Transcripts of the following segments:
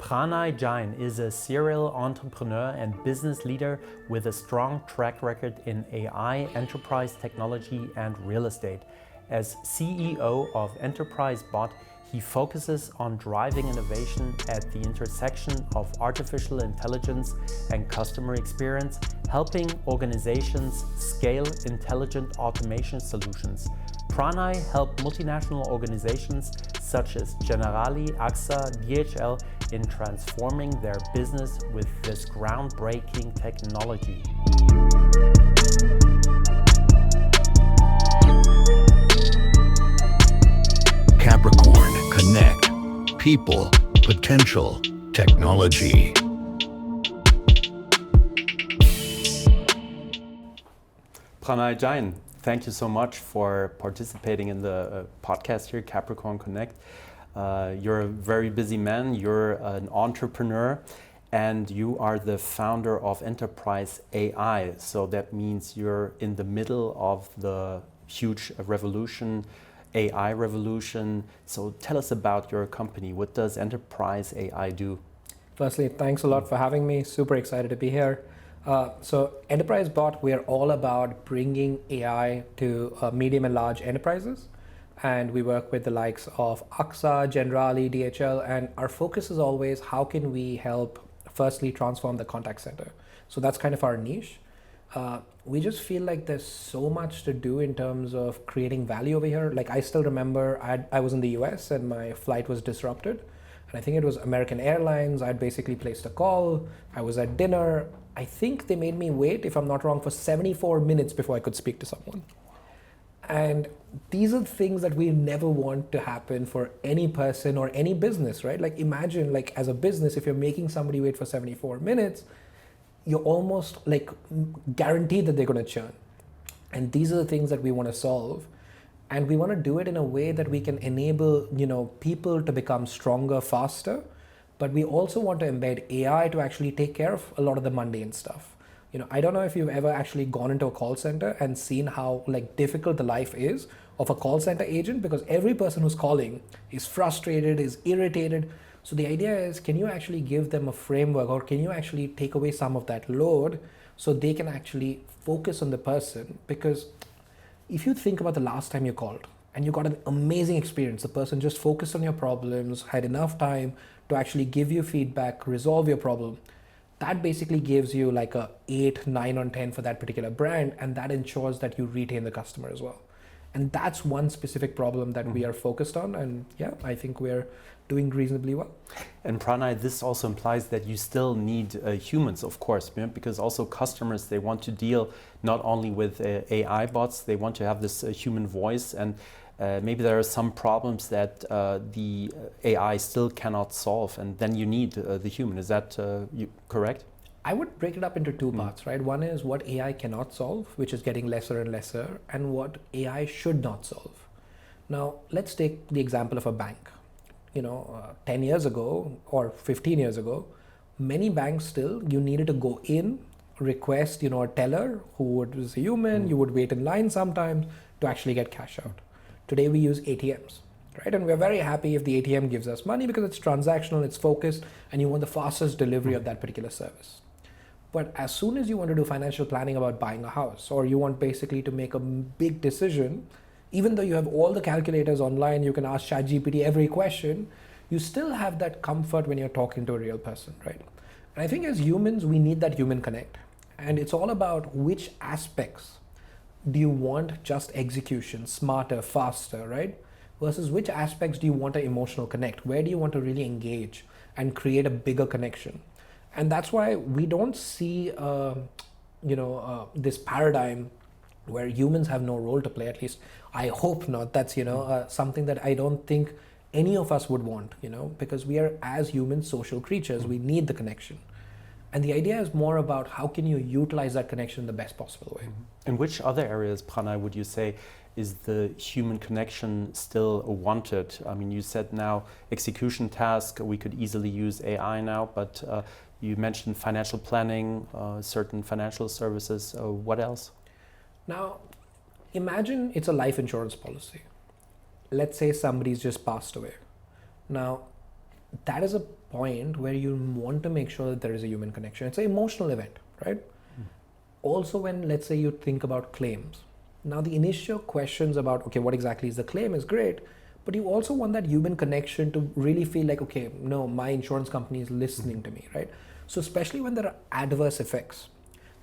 Pranay Jain is a serial entrepreneur and business leader with a strong track record in AI, enterprise technology, and real estate. As CEO of Enterprise Bot, he focuses on driving innovation at the intersection of artificial intelligence and customer experience, helping organizations scale intelligent automation solutions. Pranay helped multinational organizations such as Generali, AXA, DHL in transforming their business with this groundbreaking technology. Capricorn Connect. People, potential, technology. Pranay Jain, thank you so much for participating in the podcast here, Capricorn Connect. You're a very busy man, you're an entrepreneur, and you are the founder of Enterprise AI. So that means you're in the middle of the huge revolution, AI revolution. So tell us about your company. What does Enterprise AI do? Firstly, thanks a lot for having me. Super excited to be here. So Enterprise Bot, we are all about bringing AI to medium and large enterprises. And we work with the likes of AXA, Generali, DHL, and our focus is always how can we help firstly transform the contact center. So that's kind of our niche. We just feel like there's so much to do in terms of creating value over here. Like I still remember I was in the US and my flight was disrupted. And I think it was American Airlines. I'd basically placed a call. I was at dinner. I think they made me wait, if I'm not wrong, for 74 minutes before I could speak to someone. And these are things that we never want to happen for any person or any business, right? Like imagine like as a business, if you're making somebody wait for 74 minutes, you're almost like guaranteed that they're going to churn. And these are the things that we want to solve. And we want to do it in a way that we can enable, people to become stronger, faster. But we also want to embed AI to actually take care of a lot of the mundane stuff. I don't know if you've ever actually gone into a call center and seen how like difficult the life is of a call center agent, because every person who's calling is frustrated, is irritated. So the idea is, can you actually give them a framework, or can you actually take away some of that load so they can actually focus on the person? Because if you think about the last time you called and you got an amazing experience, the person just focused on your problems, had enough time to actually give you feedback, resolve your problem, that basically gives you like a 8, 9 on 10 for that particular brand, and that ensures that you retain the customer as well. And that's one specific problem that we are focused on, and yeah, I think we're doing reasonably well. And Pranay, this also implies that you still need humans, of course, because also customers, they want to deal not only with AI bots, they want to have this human voice, and maybe there are some problems that the AI still cannot solve, and then you need the human. Is that correct? I would break it up into two parts, right? One is what AI cannot solve, which is getting lesser and lesser, and what AI should not solve. Now, let's take the example of a bank. 10 years ago or 15 years ago, many banks still, you needed to go in, request, a teller who was a human, you would wait in line sometimes to actually get cash out. Today we use ATMs, right? And we're very happy if the ATM gives us money because it's transactional, it's focused, and you want the fastest delivery of that particular service. But as soon as you want to do financial planning about buying a house, or you want basically to make a big decision, even though you have all the calculators online, you can ask ChatGPT every question, you still have that comfort when you're talking to a real person, right? And I think as humans, we need that human connect. And it's all about which aspects do you want just execution, smarter, faster, right? Versus which aspects do you want an emotional connect? Where do you want to really engage and create a bigger connection? And that's why we don't see, this paradigm where humans have no role to play. At least I hope not. That's something that I don't think any of us would want. Because we are, as humans, social creatures. We need the connection. And the idea is more about how can you utilize that connection in the best possible way. In which other areas, Pranay, would you say is the human connection still wanted? I mean, you said now execution task, we could easily use AI now, but you mentioned financial planning, certain financial services. What else? Now, imagine it's a life insurance policy. Let's say somebody's just passed away. Now, that is a point where you want to make sure that there is a human connection. It's an emotional event, right? Also, when let's say you think about claims, now the initial questions about, okay, what exactly is the claim is great, but you also want that human connection to really feel like, okay, no, my insurance company is listening to me, right? So especially when there are adverse effects,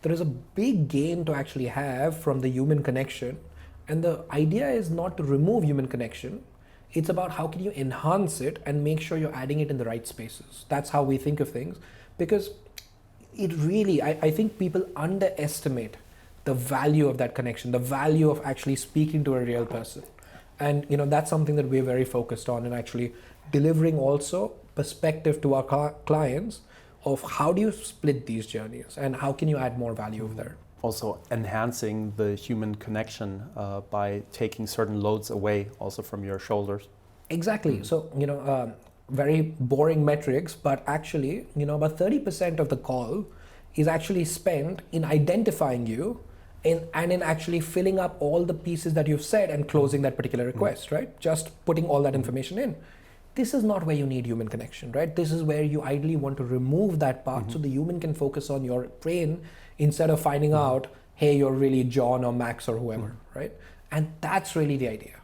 there is a big gain to actually have from the human connection. And the idea is not to remove human connection. It's about how can you enhance it and make sure you're adding it in the right spaces. That's how we think of things, because it really, I think people underestimate the value of that connection, the value of actually speaking to a real person. And that's something that we're very focused on, and actually delivering also perspective to our clients of how do you split these journeys and how can you add more value over there. Also enhancing the human connection by taking certain loads away also from your shoulders. Exactly. So, very boring metrics, but actually, about 30% of the call is actually spent in identifying you and in actually filling up all the pieces that you've said and closing that particular request, right? Just putting all that information in. This is not where you need human connection, right? This is where you ideally want to remove that part so the human can focus on your brain instead of finding out, hey, you're really John or Max or whoever, right? And that's really the idea.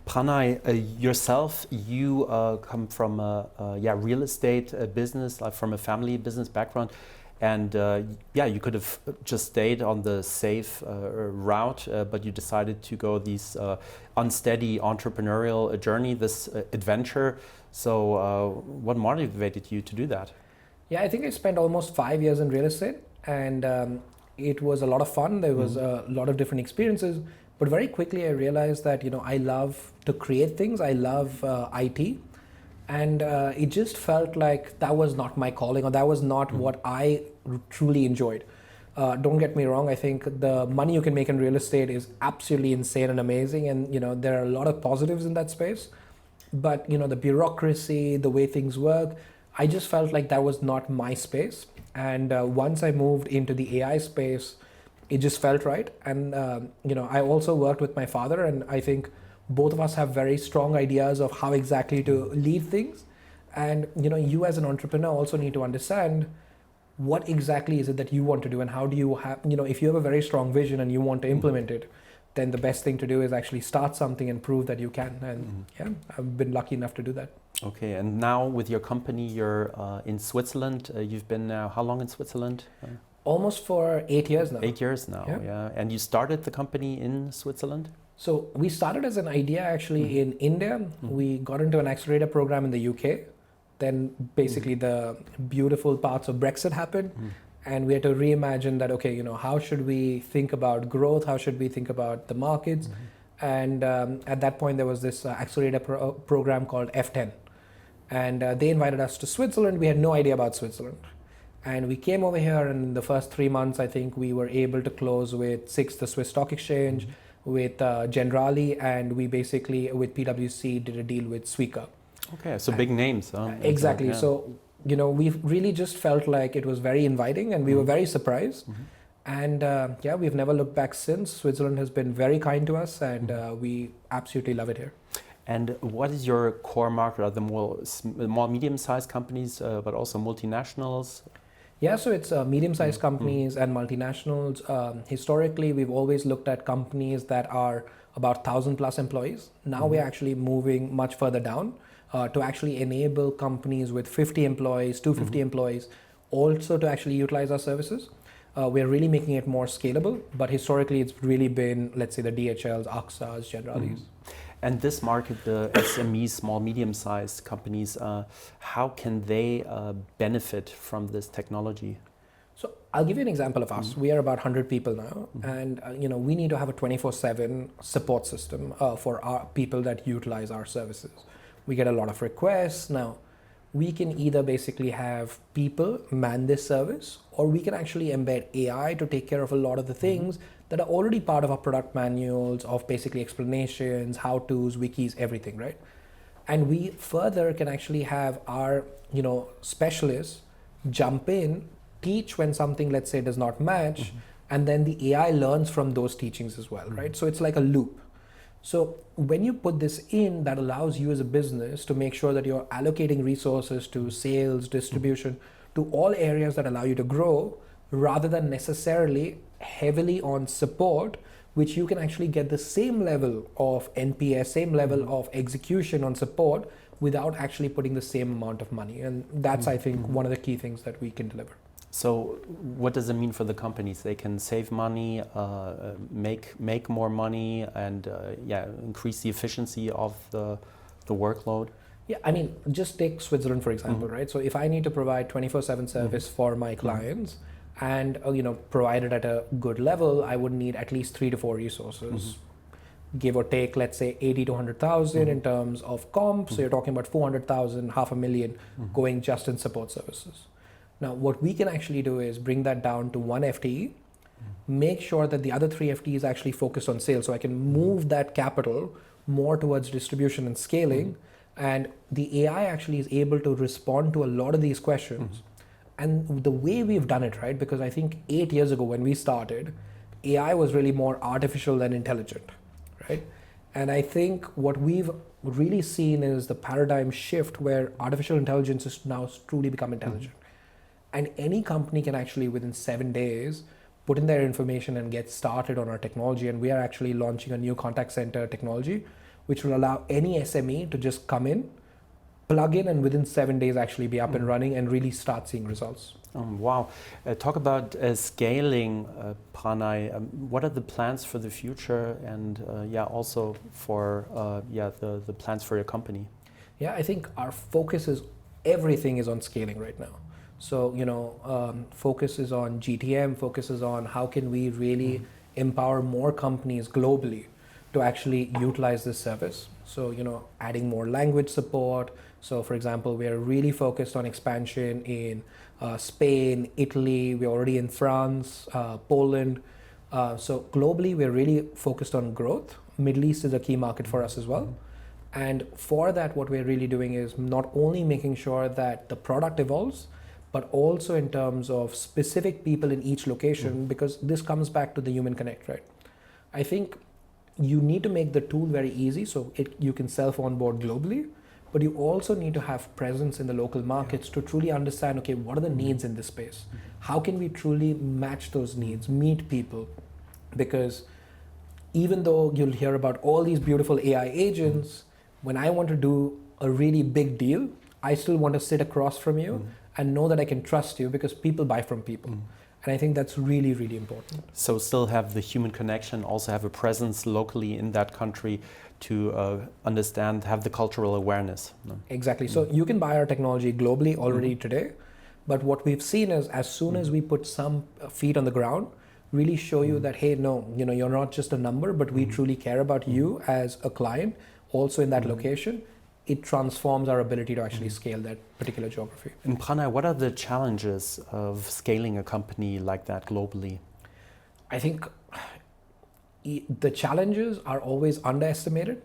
Pranay, yourself, you come from a real estate business, from a family business background. And you could have just stayed on the safe route, but you decided to go this unsteady entrepreneurial journey, this adventure. So what motivated you to do that? Yeah, I think I spent almost 5 years in real estate, and it was a lot of fun. There was a lot of different experiences, but very quickly I realized that, I love to create things. I love IT. And it just felt like that was not my calling, or that was not what I truly enjoyed. Don't get me wrong, I think the money you can make in real estate is absolutely insane and amazing, and there are a lot of positives in that space. But the bureaucracy, the way things work, I just felt like that was not my space. And once I moved into the AI space, it just felt right. And I also worked with my father, and I think both of us have very strong ideas of how exactly to lead things. And you as an entrepreneur also need to understand what exactly is it that you want to do, and how do you have, if you have a very strong vision and you want to implement it, then the best thing to do is actually start something and prove that you can. And I've been lucky enough to do that. Okay, and now with your company, you're in Switzerland. You've been now how long in Switzerland? Almost for 8 years now. 8 years now, yeah. And you started the company in Switzerland? So we started as an idea actually in India. We got into an accelerator program in the UK. Then basically the beautiful parts of Brexit happened, and we had to reimagine that, okay, how should we think about growth? How should we think about the markets? And at that point, there was this accelerator program called F10. And they invited us to Switzerland. We had no idea about Switzerland. And we came over here, and in the first 3 months, I think we were able to close with SIX, the Swiss Stock Exchange, with Generali, and we basically, with PwC, did a deal with Suica. Okay, so big names. Exactly. So, we really just felt like it was very inviting, and we were very surprised. And we've never looked back since. Switzerland has been very kind to us, and we absolutely love it here. And what is your core market? Are the more medium-sized companies, but also multinationals? Yeah, so it's medium-sized companies and multinationals. Historically, we've always looked at companies that are about 1,000 plus employees. Now we're actually moving much further down to actually enable companies with 50 employees, 250 employees, also to actually utilize our services. We're really making it more scalable, but historically it's really been, let's say, the DHLs, AXAs, Generalis. And this market, the SMEs, small, medium-sized companies, how can they benefit from this technology? So I'll give you an example of us. We are about 100 people now, and we need to have a 24/7 support system for our people that utilize our services. We get a lot of requests. Now, we can either basically have people man this service, or we can actually embed AI to take care of a lot of the things that are already part of our product manuals, of basically explanations, how-tos, wikis, everything, right? And we further can actually have our, specialists jump in, teach when something, let's say, does not match, and then the AI learns from those teachings as well, right? So it's like a loop. So when you put this in, that allows you as a business to make sure that you're allocating resources to sales, distribution, to all areas that allow you to grow, rather than necessarily heavily on support, which you can actually get the same level of NPS, same level of execution on support without actually putting the same amount of money. And that's, I think, one of the key things that we can deliver. So what does it mean for the companies? They can save money, make more money, and increase the efficiency of the workload? Yeah, I mean, just take Switzerland, for example, right? So if I need to provide 24/7 service for my clients and provide it at a good level, I would need at least 3 to 4 resources. Give or take, let's say 80 to 100,000 in terms of comp. So you're talking about 400,000, $500,000 going just in support services. Now, what we can actually do is bring that down to 1 FTE, make sure that the other 3 FTEs actually focus on sales. So I can move that capital more towards distribution and scaling. And the AI actually is able to respond to a lot of these questions. And the way we've done it, right? Because I think 8 years ago when we started, AI was really more artificial than intelligent, right? And I think what we've really seen is the paradigm shift where artificial intelligence is now truly become intelligent. And any company can actually, within 7 days, put in their information and get started on our technology. And we are actually launching a new contact center technology, which will allow any SME to just come in, plug in, and within 7 days actually be up and running and really start seeing results. Wow. Talk about scaling, Pranay. What are the plans for the future, and also for the plans for your company? Yeah, I think our focus is everything is on scaling right now. So, focus is on GTM, focus is on how can we really empower more companies globally to actually utilize this service. So, adding more language support. So, for example, we are really focused on expansion in Spain, Italy, we're already in France, Poland. So globally, we're really focused on growth. Middle East is a key market for us as well. And for that, what we're really doing is not only making sure that the product evolves, but also in terms of specific people in each location, because this comes back to the human connect, right? I think you need to make the tool very easy so you can self-onboard globally, but you also need to have presence in the local markets to truly understand, okay, what are the needs in this space? How can we truly match those needs, meet people? Because even though you'll hear about all these beautiful AI agents, when I want to do a really big deal, I still want to sit across from you and know that I can trust you, because people buy from people. And I think that's really, really important. So still have the human connection, also have a presence locally in that country to understand, have the cultural awareness. Exactly. So you can buy our technology globally already today, but what we've seen is as soon as we put some feet on the ground, really show you that, hey, no, you're not just a number, but we truly care about you as a client, also in that location. It transforms our ability to actually scale that particular geography. And Pranay, what are the challenges of scaling a company like that globally? I think the challenges are always underestimated,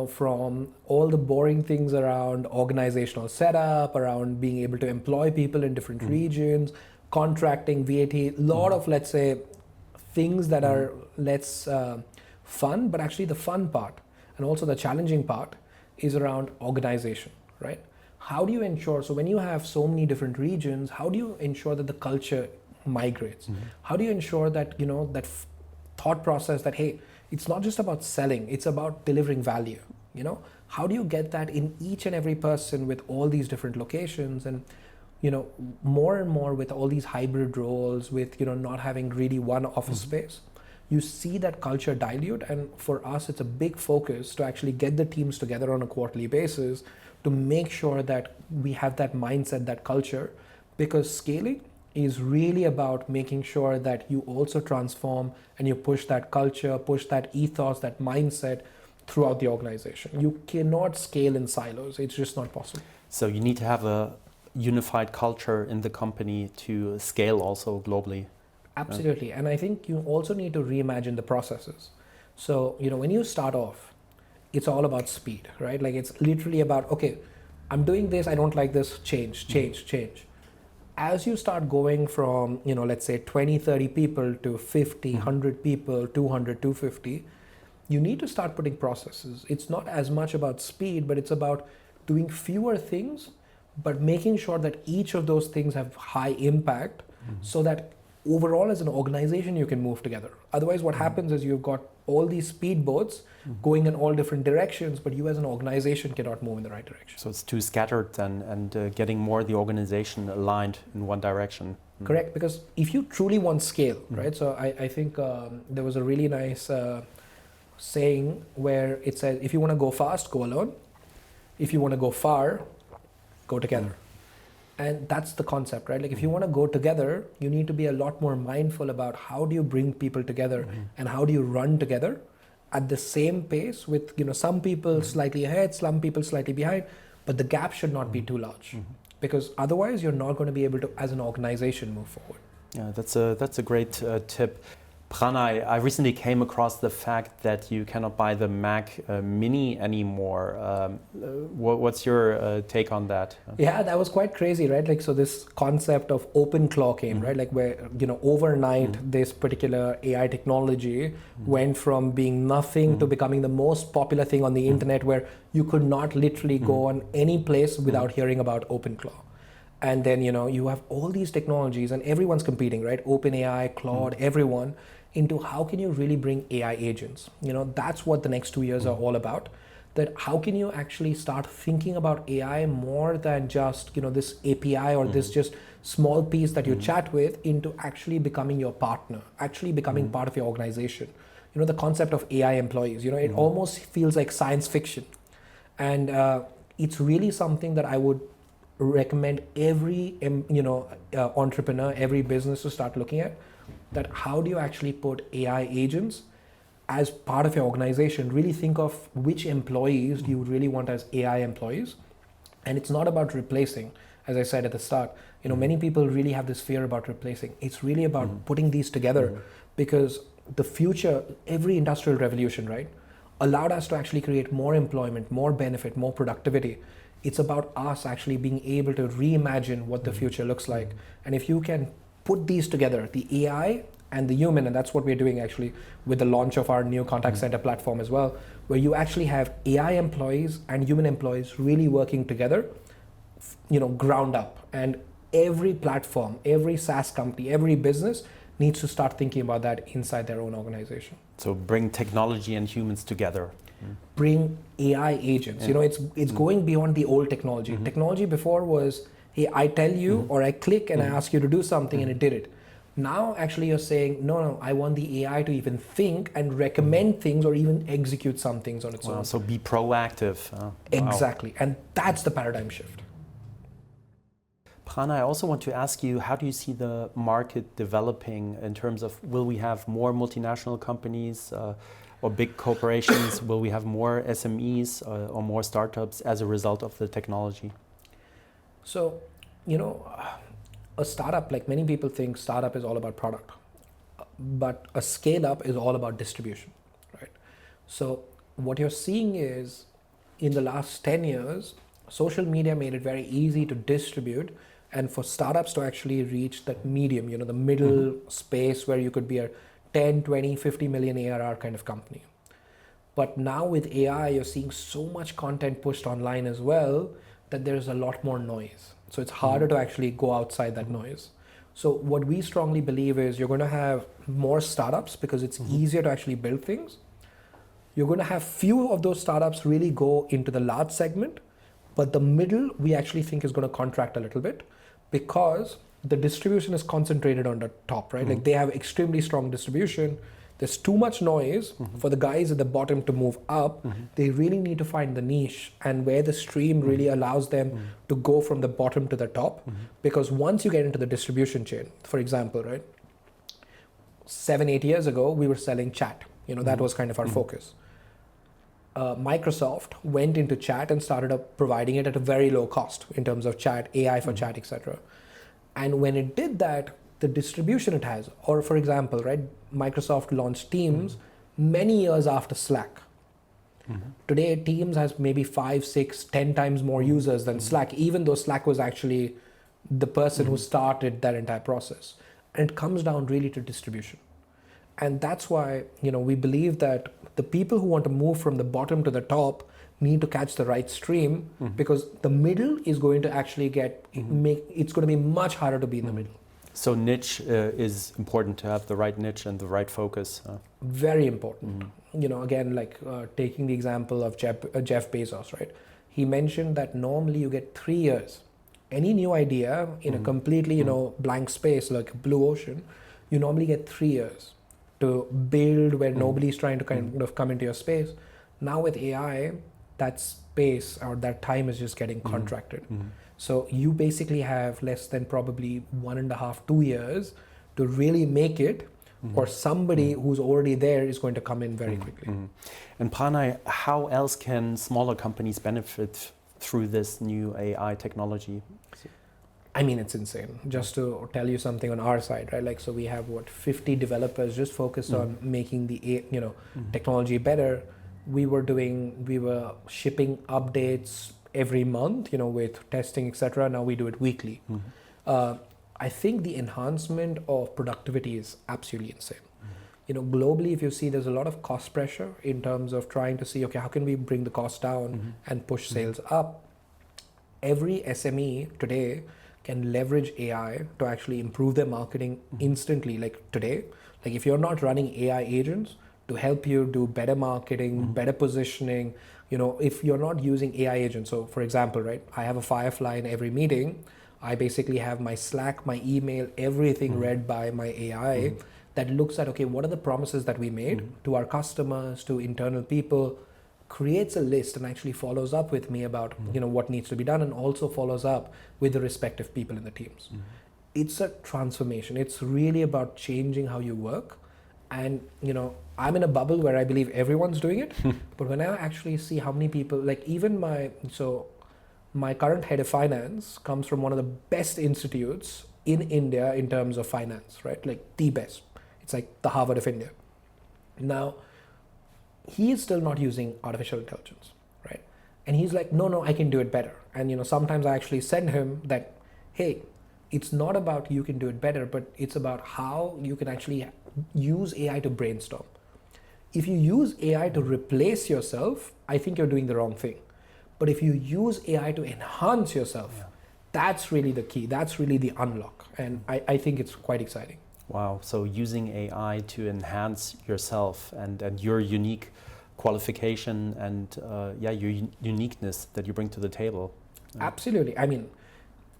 from all the boring things around organizational setup, around being able to employ people in different regions, contracting, VAT, a lot of, let's say, things that are less fun, but actually the fun part and also the challenging part is around organization, right? How do you ensure, so when you have so many different regions, how do you ensure that the culture migrates? How do you ensure that, that thought process that, hey, it's not just about selling, it's about delivering value, How do you get that in each and every person with all these different locations? And, more and more with all these hybrid roles, with, not having really one office space, you see that culture dilute. And for us, it's a big focus to actually get the teams together on a quarterly basis to make sure that we have that mindset, that culture, because scaling is really about making sure that you also transform and you push that culture, push that ethos, that mindset throughout the organization. You cannot scale in silos. It's just not possible. So you need to have a unified culture in the company to scale also globally. Absolutely. And I think you also need to reimagine the processes. So, when you start off, it's all about speed, right? Like it's literally about, okay, I'm doing this, I don't like this, change. As you start going from, let's say 20, 30 people to 50, 100 people, 200, 250, you need to start putting processes. It's not as much about speed, but it's about doing fewer things, but making sure that each of those things have high impact so that overall as an organization you can move together. Otherwise what happens is you've got all these speedboats going in all different directions, but you as an organization cannot move in the right direction. So it's too scattered and getting more the organization aligned in one direction. Correct, because if you truly want scale, right? So I think there was a really nice saying where it says, if you want to go fast, go alone. If you want to go far, go together. And that's the concept, right? Like if you want to go together, you need to be a lot more mindful about how do you bring people together and how do you run together at the same pace with, some people slightly ahead, some people slightly behind, but the gap should not be too large because otherwise you're not going to be able to, as an organization, move forward. Yeah, that's a great tip. Pranay, I recently came across the fact that you cannot buy the Mac Mini anymore. What's your take on that? Yeah, that was quite crazy, right? Like, so this concept of OpenClaw came, right? Like where, overnight this particular AI technology went from being nothing to becoming the most popular thing on the internet, where you could not literally go on any place without hearing about OpenClaw. And then, you have all these technologies and everyone's competing, right? OpenAI, Claude, everyone, into how can you really bring AI agents? That's what the next 2 years are all about. That how can you actually start thinking about AI more than just, this API or this just small piece that you chat with, into actually becoming your partner, actually becoming part of your organization. The concept of AI employees, it almost feels like science fiction. And it's really something that I would recommend every entrepreneur, every business to start looking at. That how do you actually put AI agents as part of your organization? Really think of which employees do you really want as AI employees. And it's not about replacing, as I said at the start. Many people really have this fear about replacing. It's really about putting these together, because the future, every industrial revolution, right, allowed us to actually create more employment, more benefit, more productivity. It's about us actually being able to reimagine what the future looks like. And if you can put these together, the AI and the human, and that's what we're doing actually with the launch of our new contact center platform as well, where you actually have AI employees and human employees really working together, ground up. And every platform, every SaaS company, every business needs to start thinking about that inside their own organization. So bring technology and humans together. Bring AI agents. It's going beyond the old technology. Technology before was, hey, I tell you or I click and I ask you to do something and it did it. Now actually you're saying, no, I want the AI to even think and recommend things or even execute some things on its own. So be proactive. Exactly. And that's the paradigm shift. Pranay, I also want to ask you, how do you see the market developing in terms of, will we have more multinational companies or big corporations? Will we have more SMEs or more startups as a result of the technology? So, a startup, like many people think startup is all about product, but a scale up is all about distribution, right? So what you're seeing is, in the last 10 years, social media made it very easy to distribute and for startups to actually reach that medium, the middle space where you could be a 10, 20, 50 million ARR kind of company. But now with AI, you're seeing so much content pushed online as well that there's a lot more noise. So it's harder to actually go outside that noise. So what we strongly believe is you're going to have more startups because it's easier to actually build things. You're going to have few of those startups really go into the large segment, but the middle we actually think is going to contract a little bit because the distribution is concentrated on the top, right? Like they have extremely strong distribution. There's too much noise for the guys at the bottom to move up. They really need to find the niche and where the stream really allows them to go from the bottom to the top. Because once you get into the distribution chain, for example, right, 7-8 years ago, we were selling chat. That was kind of our focus. Microsoft went into chat and started up providing it at a very low cost in terms of chat, AI for chat, etc. And when it did that, the distribution it has, or for example, right, Microsoft launched Teams many years after Slack. Today, Teams has maybe 5, 6, 10 times more users than Slack, even though Slack was actually the person who started that entire process. And it comes down really to distribution. And that's why, we believe that the people who want to move from the bottom to the top need to catch the right stream, because the middle is going to actually it's going to be much harder to be in the middle. So niche is important, to have the right niche and the right focus. Very important. Again, like taking the example of Jeff Bezos, right? He mentioned that normally you get 3 years. Any new idea in a completely, blank space, like a blue ocean, you normally get 3 years to build where nobody's trying to kind of come into your space. Now with AI, that space or that time is just getting contracted. So you basically have less than probably 1.5, 2 years to really make it, or somebody who's already there is going to come in very quickly. And Pranay, how else can smaller companies benefit through this new AI technology? I mean, it's insane. Just to tell you something on our side, right? Like, so we have 50 developers just focused on making the technology better. We were shipping updates every month, with testing, etc. Now we do it weekly. I think the enhancement of productivity is absolutely insane. Globally, if you see, there's a lot of cost pressure in terms of trying to see, okay, how can we bring the cost down and push sales up? Every SME today can leverage AI to actually improve their marketing instantly, like today. Like if you're not running AI agents to help you do better marketing, better positioning, if you're not using AI agents. So for example, right, I have a Firefly in every meeting. I basically have my Slack, my email, everything read by my AI that looks at, okay, what are the promises that we made to our customers, to internal people, creates a list and actually follows up with me about, what needs to be done, and also follows up with the respective people in the teams. It's a transformation. It's really about changing how you work. And, I'm in a bubble where I believe everyone's doing it. But when I actually see how many people, like even my current head of finance comes from one of the best institutes in India in terms of finance, right? Like the best. It's like the Harvard of India. Now, he is still not using artificial intelligence, right? And he's like, no, I can do it better. And, sometimes I actually send him that, hey, it's not about you can do it better, but it's about how you can actually use AI to brainstorm. If you use AI to replace yourself, I think you're doing the wrong thing. But if you use AI to enhance yourself, that's really the key. That's really the unlock. And I think it's quite exciting. Wow. So using AI to enhance yourself and your unique qualification and your uniqueness that you bring to the table. Absolutely. I mean,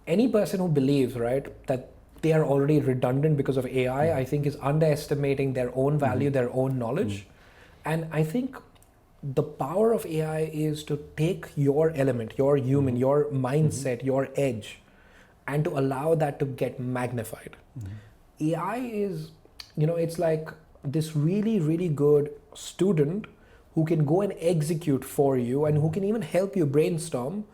any person who believes, right, that they are already redundant because of AI, I think is underestimating their own value, their own knowledge. And I think the power of AI is to take your element, your human, your mindset, your edge, and to allow that to get magnified. AI is, it's like this really, really good student who can go and execute for you and who can even help you brainstorm.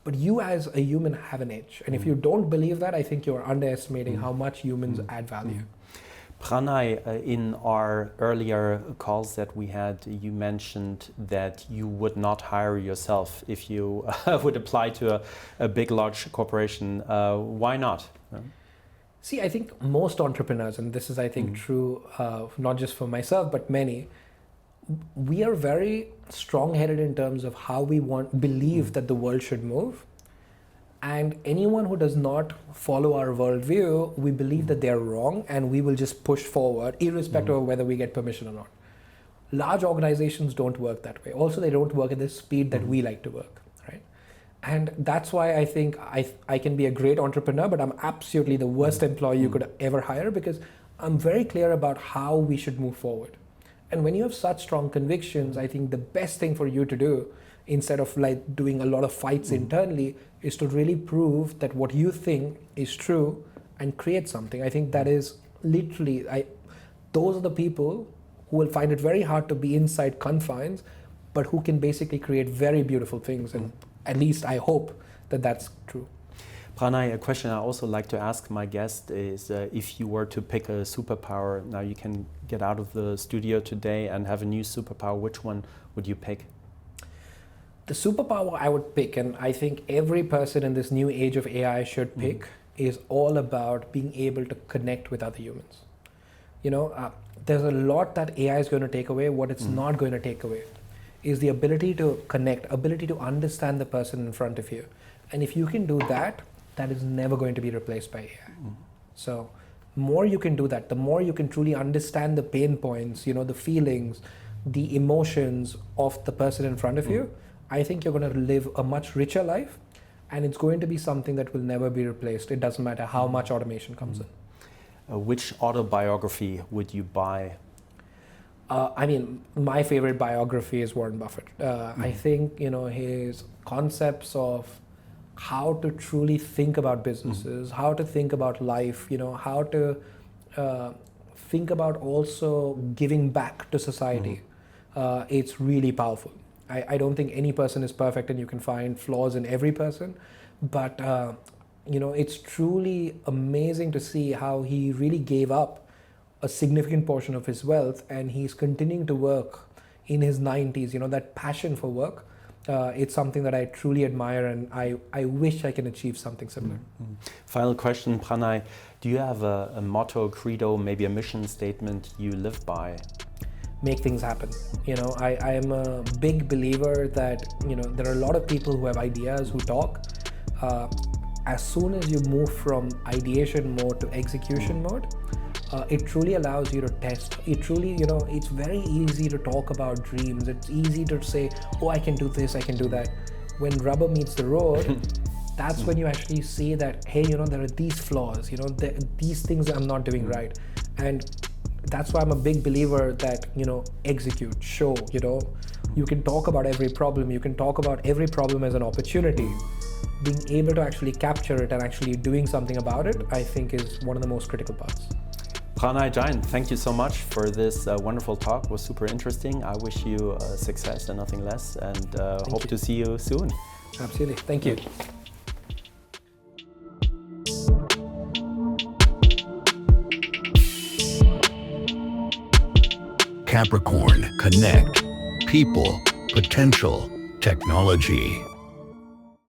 But you as a human have an edge. And if you don't believe that, I think you're underestimating how much humans add value. Pranay, in our earlier calls that we had, you mentioned that you would not hire yourself if you would apply to a big, large corporation. Why not? See, I think most entrepreneurs, and this is, I think, true not just for myself, but many, we are very strong-headed in terms of how we believe that the world should move. And anyone who does not follow our worldview, we believe that they're wrong and we will just push forward irrespective of whether we get permission or not. Large organizations don't work that way. Also, they don't work at the speed that we like to work, right? And that's why I think I can be a great entrepreneur, but I'm absolutely the worst employee you could ever hire, because I'm very clear about how we should move forward. And when you have such strong convictions, I think the best thing for you to do, instead of like doing a lot of fights internally, is to really prove that what you think is true and create something. I think that is literally, those are the people who will find it very hard to be inside confines, but who can basically create very beautiful things. And at least I hope that that's true. Pranay, a question I also like to ask my guest is if you were to pick a superpower, now you can get out of the studio today and have a new superpower, which one would you pick? The superpower I would pick, and I think every person in this new age of AI should pick, is all about being able to connect with other humans. There's a lot that AI is going to take away. What it's not going to take away is the ability to connect, ability to understand the person in front of you. And if you can do that, that is never going to be replaced by AI. So more you can do that, the more you can truly understand the pain points, the feelings, the emotions of the person in front of you, I think you're going to live a much richer life, and it's going to be something that will never be replaced. It doesn't matter how much automation comes in. Which autobiography would you buy? My favorite biography is Warren Buffett. I think, his concepts of how to truly think about businesses, how to think about life, how to think about also giving back to society. It's really powerful. I don't think any person is perfect, and you can find flaws in every person, but it's truly amazing to see how he really gave up a significant portion of his wealth, and he's continuing to work in his 90s. That passion for work, it's something that I truly admire, and I wish I can achieve something similar. Final question, Pranay. Do you have a motto, credo, maybe a mission statement you live by? Make things happen. I am a big believer that, there are a lot of people who have ideas, who talk. As soon as you move from ideation mode to execution mode, it truly allows you to test. It truly, it's very easy to talk about dreams. It's easy to say, oh, I can do this, I can do that. When rubber meets the road, that's when you actually see that, hey, there are these flaws, these things I'm not doing right. And that's why I'm a big believer that, execute, show, you can talk about every problem. You can talk about every problem as an opportunity. Being able to actually capture it and actually doing something about it, I think is one of the most critical parts. Pranay Jain, thank you so much for this wonderful talk. It was super interesting. I wish you success and nothing less, and hope to see you soon. Absolutely. Thank you. Capricorn Connect. People, potential, technology.